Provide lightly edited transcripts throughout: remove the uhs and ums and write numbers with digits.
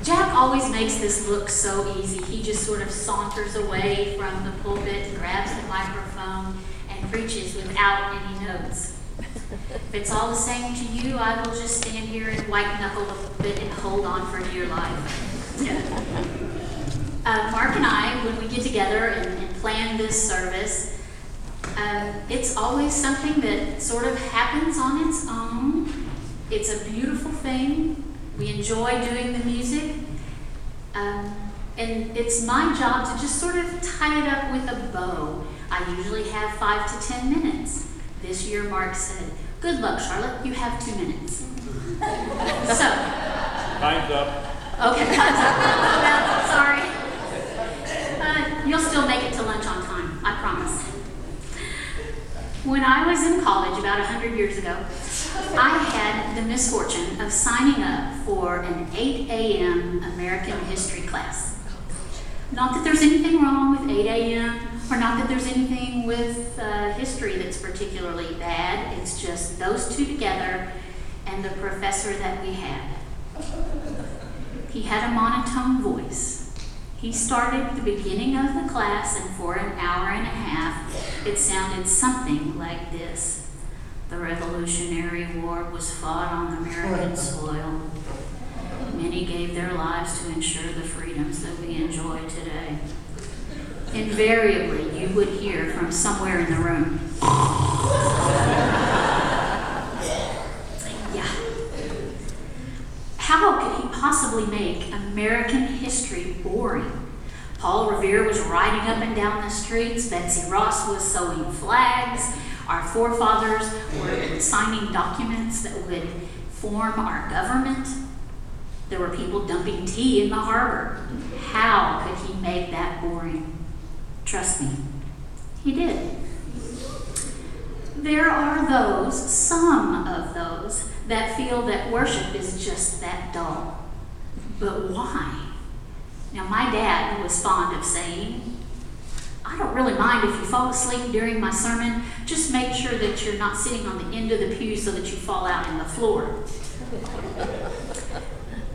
Jack always makes this look so easy. He just sort of saunters away from the pulpit, grabs the microphone, and preaches without any notes. If it's all the same to you, I will just stand here and white knuckle a bit and hold on for dear life. Mark and I, when we get together and plan this service, it's always something that sort of happens on its own. It's a beautiful thing. We enjoy doing the music. And it's my job to just sort of tie it up with a bow. I usually have 5 to 10 minutes. This year, Mark said, "Good luck, Charlotte. You have 2 minutes." So. Time's up. Okay, time's up. Well, sorry. You'll still make it to lunch on time, I promise. When I was in college about 100 years ago, I had the misfortune of signing up for an 8 a.m. American history class. Not that there's anything wrong with 8 a.m., or not that there's anything with history that's particularly bad. It's just those two together and the professor that we had. He had a monotone voice. He started at the beginning of the class, and for an hour and a half, it sounded something like this. The Revolutionary War was fought on American soil. Many gave their lives to ensure the freedoms that we enjoy today. Invariably, you would hear from somewhere in the room, yeah. How could he possibly make American history boring? Paul Revere was riding up and down the streets. Betsy Ross was sewing flags. Our forefathers were signing documents that would form our government. There were people dumping tea in the harbor. How could he make that boring? Trust me, he did. There are those, some of those, that feel that worship is just that dull. But why? Now, my dad was fond of saying, "I don't really mind if you fall asleep during my sermon. Just make sure that you're not sitting on the end of the pew so that you fall out on the floor."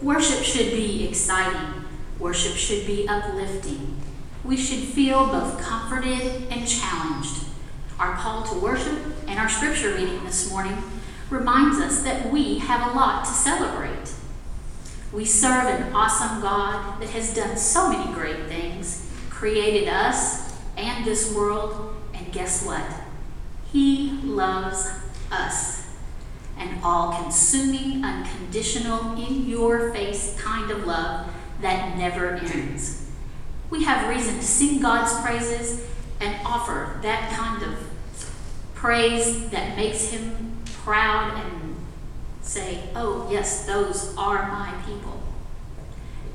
Worship should be exciting. Worship should be uplifting. We should feel both comforted and challenged. Our call to worship and our scripture reading this morning reminds us that we have a lot to celebrate. We serve an awesome God that has done so many great things, created us and this world, and guess what? He loves us. An all-consuming, unconditional, in-your-face kind of love that never ends. We have reason to sing God's praises and offer that kind of praise that makes him proud and say, "Oh, yes, those are my people."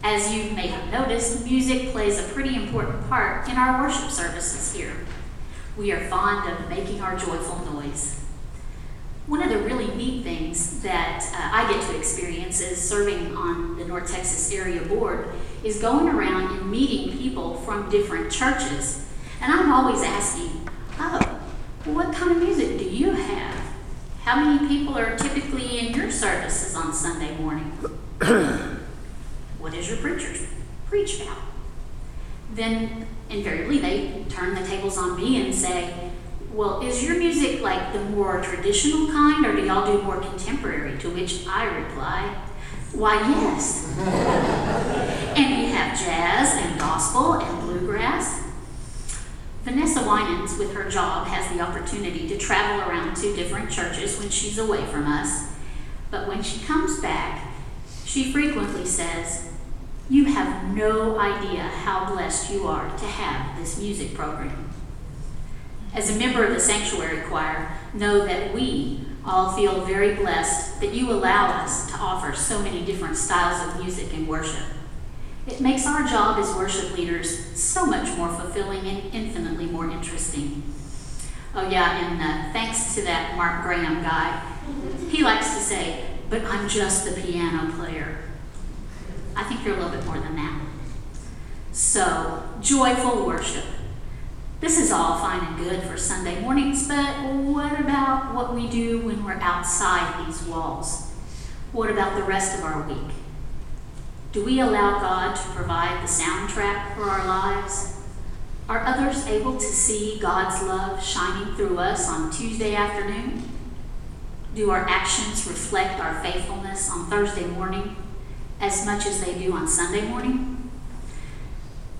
As you may have noticed, music plays a pretty important part in our worship services here. We are fond of making our joyful noise. One of the really neat things that I get to experience as serving on the North Texas Area Board is going around and meeting people from different churches. And I'm always asking, "Oh, what kind of music do you have? How many people are typically in your services on Sunday morning? What does your preacher preach about?" Then invariably they turn the tables on me and say, "Well, is your music like the more traditional kind, or do y'all do more contemporary?" To which I reply, "Why, yes." And we have jazz and gospel and bluegrass. Vanessa Winans, with her job, has the opportunity to travel around to different churches when she's away from us. But when she comes back, she frequently says, "You have no idea how blessed you are to have this music program." As a member of the Sanctuary Choir, know that we all feel very blessed that you allow us to offer so many different styles of music and worship. It makes our job as worship leaders so much more fulfilling and infinitely more interesting. Oh yeah, and thanks to that Mark Graham guy, he likes to say, "But I'm just the piano player." I think you're a little bit more than that. So, joyful worship. This is all fine and good for Sunday mornings, but what about what we do when we're outside these walls? What about the rest of our week? Do we allow God to provide the soundtrack for our lives? Are others able to see God's love shining through us on Tuesday afternoon? Do our actions reflect our faithfulness on Thursday morning as much as they do on Sunday morning?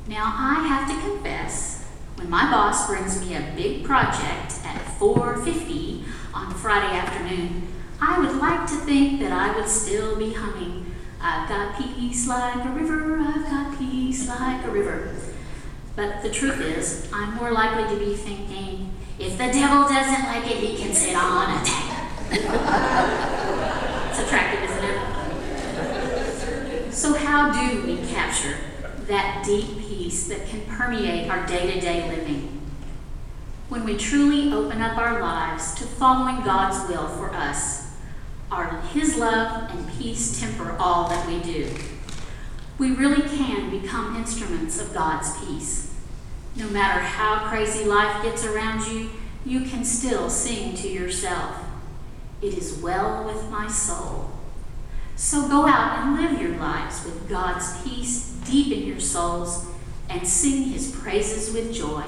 Now, I have to confess, when my boss brings me a big project at 4:50 on Friday afternoon, I would like to think that I would still be humming, "I've got peace like a river, I've got peace like a river." But the truth is, I'm more likely to be thinking, if the devil doesn't like it, he can sit on a table. It's attractive, isn't it? So how do we capture that deep peace that can permeate our day-to-day living? When we truly open up our lives to following God's will for us, His love and peace temper all that we do. We really can become instruments of God's peace. No matter how crazy life gets around you, you can still sing to yourself, "It is well with my soul." So go out and live your lives with God's peace deep in your souls and sing His praises with joy.